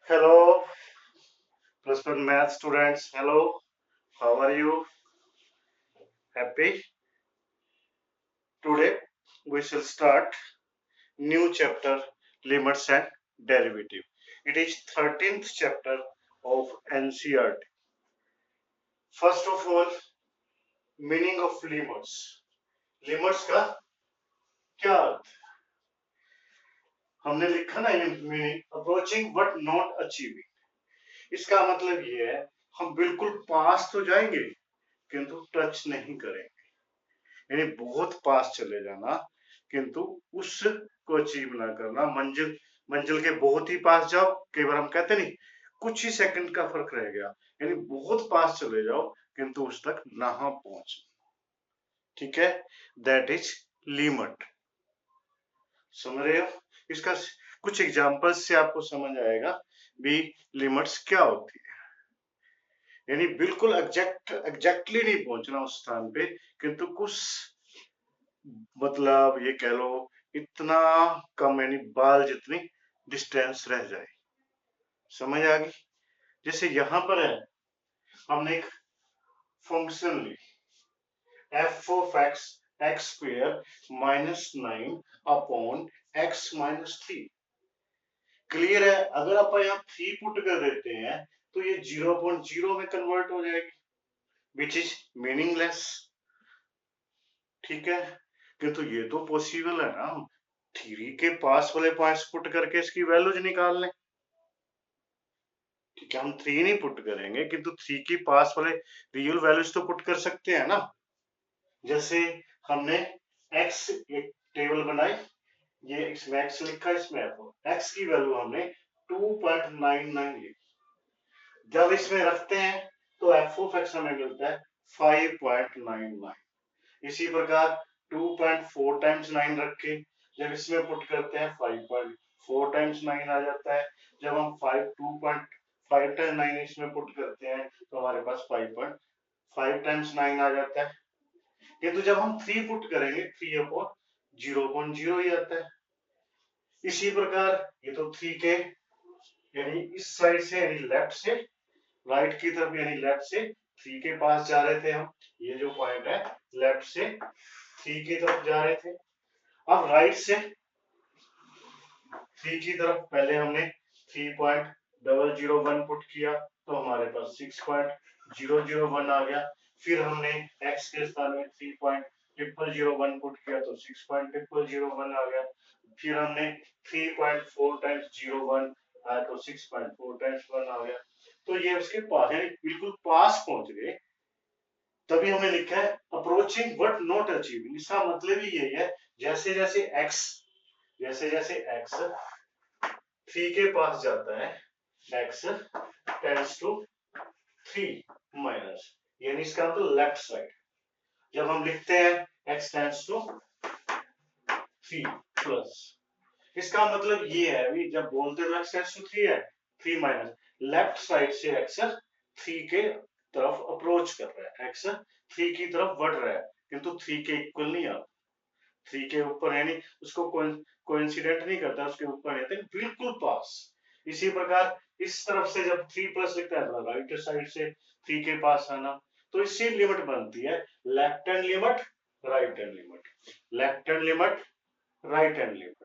Hello, plus one math students. Hello, how are you? Happy? Today we shall start new chapter limits and derivative. It is 13th chapter of NCERT. First of all, meaning of limits. Limits का क्या अर्थ? हमने लिखा ना meaning approaching but not achieving. इसका मतलब ये है हम बिल्कुल पास तो जाएंगे किंतु टच नहीं करेंगे, यानी बहुत पास चले जाना किंतु उसको अचीव ना करना। मंजिल मंजिल के बहुत ही पास जाओ, कई बार हम कहते नहीं कुछ ही सेकंड का फर्क रह गया, यानी बहुत पास चले जाओ किंतु उस तक ना पहुंच। ठीक है, दैट इज लिमिट। समझ रहे हो? इसका कुछ एग्जांपल्स से आपको समझ आएगा भी लिमिट्स क्या होती है। यानी बिल्कुल एग्जैक्टली नहीं पहुंचना उस स्थान पे किंतु कुछ मतलब ये कह लो इतना कम, यानी बाल जितनी डिस्टेंस रह जाए। समझ आ गई? जैसे यहां पर है, हमने एक फंक्शन ली f of x x square minus 9 upon x minus 3। Clear है? अगर आप यहाँ 3 पुट कर देते हैं तो ये 0.0 में कन्वर्ट हो जाएगी, विच इज मीनिंगलेस। ठीक है, किंतु ये तो पॉसिबल है ना, 3 के पास वाले पॉइंट्स पुट करके इसकी वैल्यूज निकाल लें। ठीक है, हम 3 नहीं पुट करेंगे किंतु 3 की पास वाले रियल वैल्यूज तो पुट कर सकते हैं ना। जैसे हमने x एक टेबल बनाई, ये इसमें x लिखा, इसमें x की वैल्यू हमने 2.99 लिखी। जब इसमें रखते हैं तो f ऑफ x हमें मिलता है 5.99। इसी प्रकार 2.4 टाइम्स 9 रख के जब इसमें पुट करते हैं 5.4 टाइम्स 9 आ जाता है। जब हम 2.5 टाइम्स 9 इसमें पुट करते हैं तो हमारे पास 5.5 टाइम्स 9 आ जाता है। किंतु जब हम 3 पुट करेंगे 3 अपॉन 0.0 ही आता है। इसी प्रकार ये तो 3 के यानी इस साइड से यानी लेफ्ट से राइट की तरफ, यानी लेफ्ट से 3 के पास जा रहे थे हम। ये जो पॉइंट है लेफ्ट से 3 की तरफ जा रहे थे। अब राइट से 3 की तरफ पहले हमने 3.001 पुट किया तो हमारे पास 6.001 आ गया। फिर हमने x के स्थान में 3.001 पुट किया तो 6.001 आ गया। फिर हमने 3.4 टाइम्स 01 आया तो 6.4 टाइम्स 1 आ गया। तो ये उसके पास यानी बिल्कुल पास पहुंच गए, तभी हमने लिखा है अप्रोचिंग बट नॉट अचीविंग। इसका मतलब ही यही है, जैसे जैसे x 3 के पास जाता है x टेंड्स टू 3 माइनस, यानी इसका मतलब लेफ्ट साइड। जब हम लिखते हैं x टेंड्स टू 3 प्लस, इसका मतलब ये है अभी जब बोलते तो x टेंड्स टू 3 है, 3 माइनस लेफ्ट साइड से x 3 के तरफ अप्रोच कर रहा है, x 3 की तरफ बढ़ रहा है किंतु 3 के इक्वल नहीं आता। 3 के ऊपर यानी उसको कोइंसिडेंट नहीं करता, उसके ऊपर रहते हैं बिल्कुल पास। इसी प्रकार इस तरफ से जब 3 प्लस लिखता है तो राइट साइड से 3 के पास आना, तो इससे लिमिट बनती है left hand limit, right hand limit, left hand limit, right hand limit.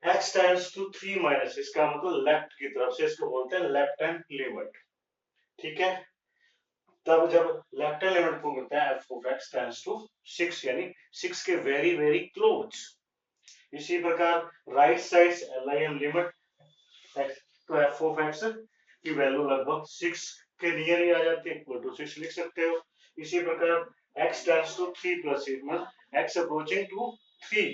x times to 3 minus, इसका मतलब लेफ्ट की तरफ से, इसको बोलते हैं लेफ्ट हैंड लिमिट। ठीक है, तब जब लेफ्ट हैंड लिमिट को मिलता है f of x tends to 6, यानी 6 के वेरी वेरी क्लोज। इसी प्रकार right side LIM limit x तो f ऑफ x की वैल्यू लगभग 6 के नियर ही आ जाती है, इक्वल टू 6 लिख सकते हो। इसी प्रकार x tends to 3 plus x approaching to 3,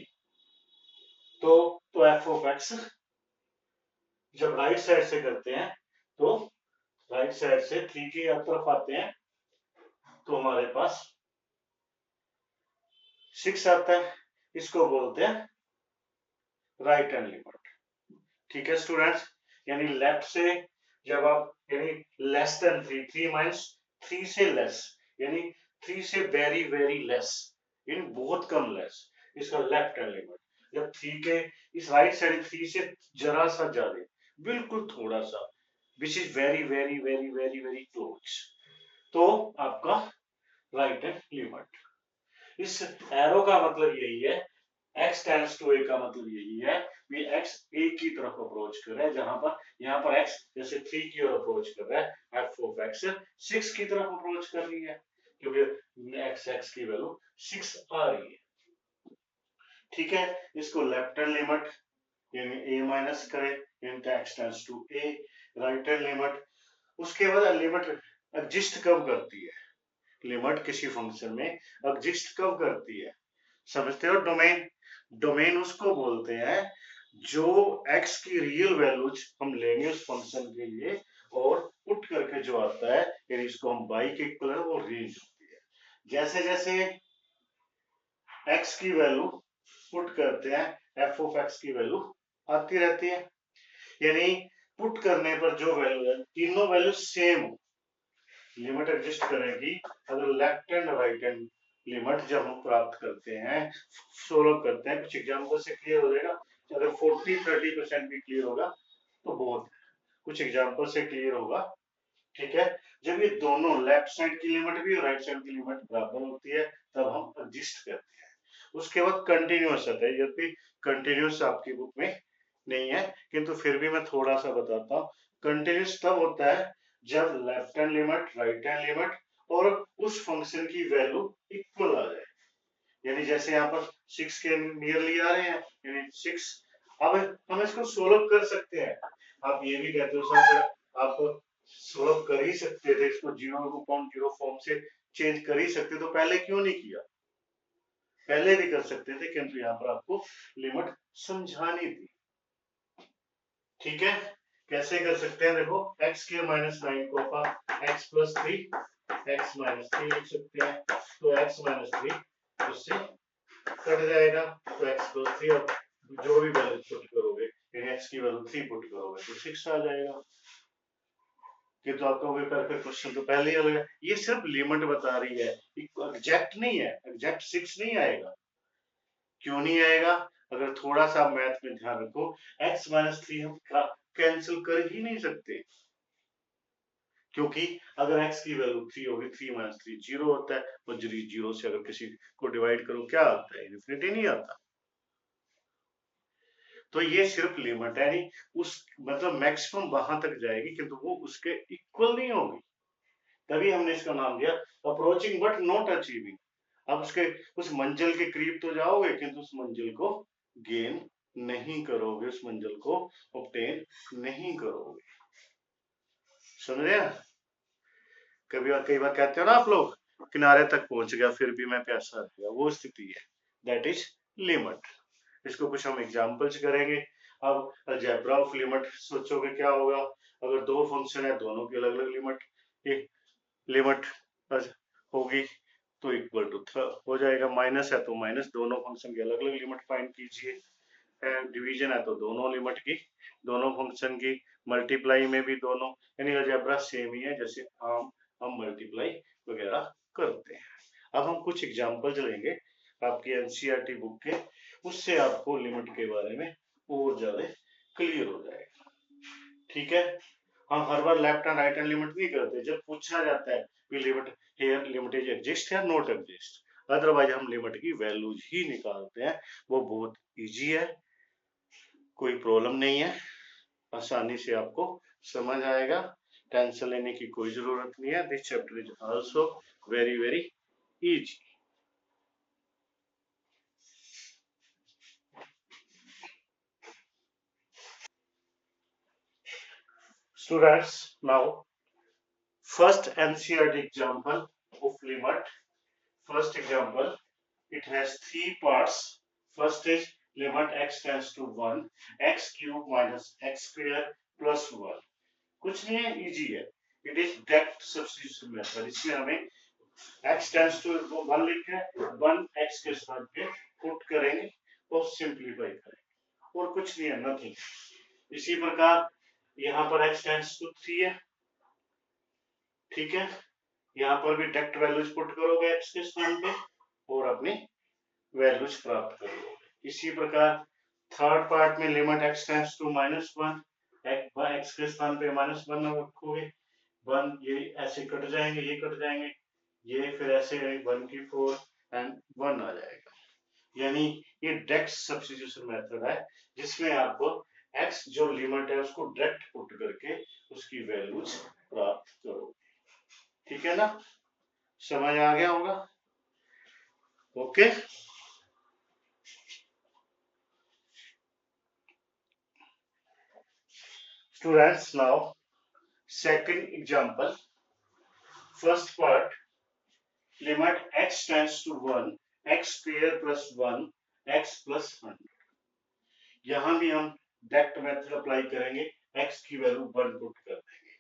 तो f ऑफ x जब राइट साइड से करते हैं तो राइट साइड से 3 की तरफ आते हैं तो हमारे पास 6 आता है, इसको बोलते हैं राइट हैंड लिमिट। ठीक है स्टूडेंट्स, यानी लेफ्ट से जब आप यानी लेस देन 3, 3 माइनस 3 से लेस, यानी 3 से वेरी वेरी लेस, यानी बहुत कम लेस, इसका लेफ्ट हैंड लिमिट। जब 3 के इस राइट साइड 3 से जरा सा ज्यादा, बिल्कुल थोड़ा सा, which is very very very very very close, तो आपका राइट हैंड लिमिट। इस एरो का मतलब यही है, x टेंड्स टू a का मतलब यही है कि x a की तरफ अप्रोच कर रहा है, जहां पर यहाँ पर x जैसे 3 की ओर अप्रोच कर रहा है, f ऑफ x 6 की तरफ अप्रोच कर रही है, क्योंकि x की वैल्यू 6 आ रही है। ठीक है, इसको लेफ्ट हैंड लिमिट यानी a माइनस करें, इनका x tends to a, right hand limit. उसके बाद लिमिट एग्जिस्ट कब करती है, लिमिट किसी फंक्शन में एग्जिस्ट कब करती है, समझते हो? डोमेन, डोमेन उसको बोलते हैं जो x की रियल वैल्यूज हम लेंगे उस फंक्शन के लिए, और पुट करके जो आता है, यानी इसको हम y के इक्वल है, वो रेंज होती है। जैसे जैसे x की वैल्यू पुट करते हैं, f ऑफ x की वैल्यू आती रहती है, यानी पुट करने पर जो वैल्यू है, तीनों वैल्यू सेम हो, लिमिट एग्जिस्ट करेगी। अगर left hand right hand limit जब हम प्राप्त करते हैं, सोल्व करते हैं, कुछ एग्जांपल से क्लियर हो जाएगा। अगर 40-30% भी क्लियर होगा तो बहुत, कुछ एग्जांपल से क्लियर होगा। ठीक है, जब ये दोनों लेफ्ट साइड की लिमिट भी और राइट साइड की लिमिट बराबर होती है, तब हम एग्जिस्ट करते हैं। उसके बाद कंटिन्यूअस आता है, यदि कंटिन्यूअस आपकी बुक में नहीं है, किंतु फिर भी मैं थोड़ा सा बताता हूँ। कंटिन्यूअस तब होता है जब left hand limit right hand limit और उस फंक्शन की वैल्यू इक्वल आ जाए, यानी जैसे यहाँ पर 6 के नियरली आ रहे हैं, यानी 6। अब हम इसको सोल्व कर सकते हैं, आप ये भी कहते हो सर, आप सोल्व कर ही सकते थे इसको, 0.0 फॉर्म से चेंज कर ही सकते, तो पहले क्यों नहीं किया? पहले भी कर सकते थे, किंतु यहाँ पर आपको लिमिट समझानी थी। ठीक है, कैसे कर सकते हैं? देखो, x के -9 को आप x प्लस 3 x माइनस 3 लिख सकते हैं, तो x माइनस 3 उससे कट जाएगा, तो x प्लस 3, और जो भी वैल्यू पुट करोगे, यानी x की वैल्यू 3 पुट करोगे तो 6 आ जाएगा। कि तो आपका वही परफेक्ट क्वेश्चन तो पहले ही आ गया। ये सिर्फ लिमिट बता रही है, एग्जैक्ट नहीं है, एग्जैक्ट 6 नहीं आएगा। क्यों नहीं आएगा? अगर थोड़ा सा मैथ में ध्यान रखो, x माइनस 3 हम कैंसिल कर ही नहीं सकते, क्योंकि अगर x की वैल्यू 3 होगी, 3 माइनस 3 0 होता है, और 0 से अगर किसी को डिवाइड करो क्या आता है? इन्फिनिटी नहीं आता। तो ये सिर्फ लिमिट है, नहीं उस मतलब मैक्सिमम वहां तक जाएगी, किंतु वो उसके इक्वल नहीं होगी, तभी हमने इसका नाम दिया अप्रोचिंग बट नॉट अचीविंग। अब उसके उस मंजिल के करीब तो जाओगे, किंतु उस मंजिल को गेन नहीं करोगे, उस मंजिल को ऑब्टेन नहीं करोगे। समझे? कई बार कहते हो ना आप लोग, किनारे तक पहुंच गया फिर भी मैं प्यासा रह गया, वो स्थिति है, दैट इज लिमिट। इसको कुछ हम एग्जांपल्स करेंगे। अब अलजेब्रा ऑफ लिमिट सोचोगे क्या होगा? अगर दो फंक्शन है, दोनों की अलग अलग लिमिट होगी, तो इक्वल टू हो जाएगा। माइनस है तो माइनस, दोनों फंक्शन की अलग अलग लिमिट फाइंड कीजिए। डिवीजन है तो दोनों लिमिट की, दोनों फंक्शन की, मल्टीप्लाई में भी दोनों, यानी अलजेब्रा सेम ही है जैसे हम मल्टीप्लाई वगैरह करते हैं। अब हम कुछ एग्जांपल्स लेंगे आपकी एनसीईआरटी बुक के, उससे आपको लिमिट के बारे में और ज्यादा क्लियर हो जाएगा। ठीक है, हम हर बार left and right hand limit नहीं करते, जब पूछा जाता है कि limit here limit is exist या नॉट एग्जिस्ट, अदरवाइज हम लिमिट की वैल्यूज ही निकालते हैं। वो बहुत इजी है, कोई प्रॉब्लम नहीं है, आसानी से आपको समझ आएगा, टेंशन लेने की कोई जरूरत नहीं है। This chapter is also very very easy. Students, now first NCERT example of limit. First example, it has three parts. First is limit x tends to 1, x cube minus x square plus 1. कुछ नहीं है, easy है। It is direct substitution method. इसमें हमें x tends to 1 लिख है, 1 x के स्थान पे पुट करेंगे और सिंप्लीफाई करेंगे, और कुछ नहीं है, नथिंग। इसी प्रकार यहाँ पर x टेंड्स टू 3 है, ठीक है, यहाँ पर भी डायरेक्ट वैल्यूज पुट करोगे x के स्थान पे और अपनी वैल्यूज प्राप्त करोगे। इसी प्रकार थर्ड पार्ट में limit x tends to -1, x के स्थान पे -1 रखोगे, 1 ये ऐसे कट जाएंगे, ये कट जाएंगे, ये फिर ऐसे 1 की 4 एंड 1 आ जाएगा। यानी ये डायरेक्ट सब्स्टिट्यूशन मेथड है जिसमें आप x जो लिमिट है उसको डायरेक्ट पुट करके उसकी वैल्यूज प्राप्त करोगे। ठीक है ना, समझ आ गया होगा? Okay. Students, now second example. First part, limit x tends to 1, x square plus 1, x plus 100. यहाँ भी हम डायरेक्ट मेथड अप्लाई करेंगे, x की वैल्यू 1 पुट कर देंगे।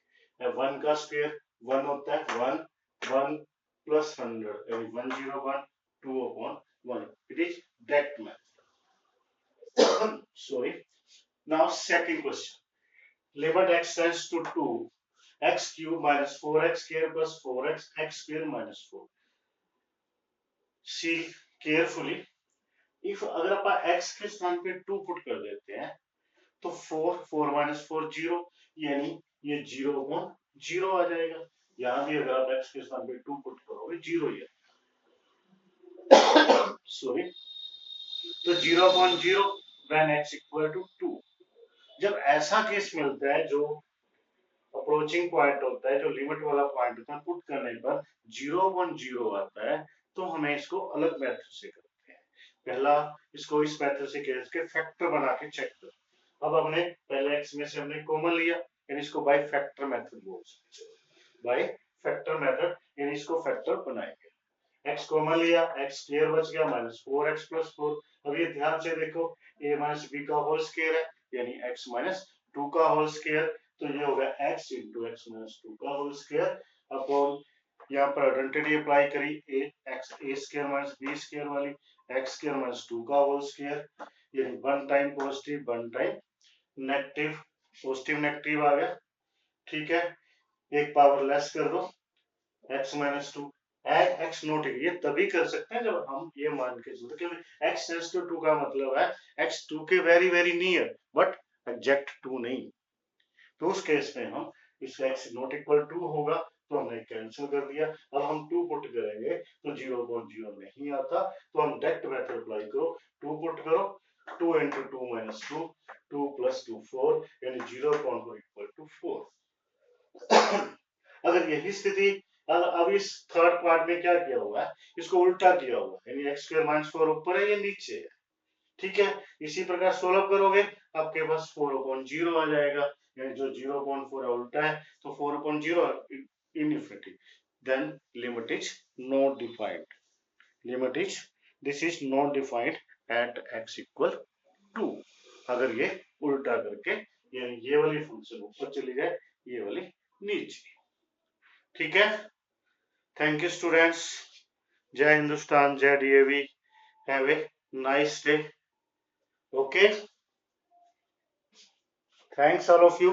1 का स्क्वायर 1 होता है, 1 1 प्लस 100 यानी 101 2/1. It is direct method. Sorry. Now second question. Limit x tends to 2, x cube minus 4x square plus 4x x square minus 4. See carefully. If अगर आप x के स्थान पे 2 पुट कर देते हैं तो 4 minus 4 0, यानी ये 0/0 आ जाएगा। यहाँ भी अगर आप x के स्थान पे 2 पुट करोगे 0 ही है। सॉरी, तो 0/0 when x equal to 2। जब ऐसा केस मिलता है जो अप्रोचिंग पॉइंट होता है, जो लिमिट वाला पॉइंट होता है, पुट करने पर 0/0 आता है, तो हमें इसको अलग मेथड से करते हैं। पहला इसको इस मेथड से करके फैक्टर बना के चेक करो। अब हमने पहले x में से हमने कॉमन लिया, यानी इसको बाय फैक्टर मेथड बोल सकते हैं। बाय फैक्टर मेथड यानी इसको फैक्टर बनाएंगे। x कॉमन लिया, x स्क्वायर बच गया -4x + 4। अब ये ध्यान से देखो, a - b का होल स्क्वायर है, यानी x - 2 का होल स्क्वायर, तो ये होगा x × x - 2 का होल स्क्वायर अपॉन, यहाँ पर आइडेंटिटी अप्लाई करी, a स्क्वायर - b स्क्वायर वाली, x स्क्वायर - 2 का होल स्क्वायर, यानी 1 time positive 1 time negative, positive negative आ गया। ठीक है, एक पावर लेस कर दो, x - 2 x नोट है, ये तभी कर सकते हैं जब हम ये मान के चलते हैं कि x टेंड्स टू 2 का मतलब है x 2 के very very near but exact 2 नहीं। तो उस केस में हम इस x नॉट इक्वल 2 होगा तो हमने कैंसिल कर दिया। अब हम 2 पुट करेंगे तो 0/0 नहीं आता, तो हम डायरेक्ट मेथड अप्लाई करो, 2 पुट करो, 2 × 2 - 2, 2 + 2 4, यानी 0/4 = 4। अगर यही स्थिति, अब इस थर्ड पार्ट में क्या किया हुआ है, इसको उल्टा किया हुआ है, यानी x² - 4 ऊपर है, ये नीचे है। ठीक है, इसी प्रकार सोल्व करोगे आपके पास 4/0 आ जाएगा, यानी जो 0/4 है उल्टा है, तो 4/0 infinity. Then limit is not defined, limit is this is not defined at x = 2। अगर ये उल्टा करके, यानी ये वाली फंक्शन ऊपर चली जाए, ये वाली नीचे। ठीक है, थैंक यू स्टूडेंट्स। जय हिंदुस्तान, जय DAV। Have a nice day. Okay, thanks all of you.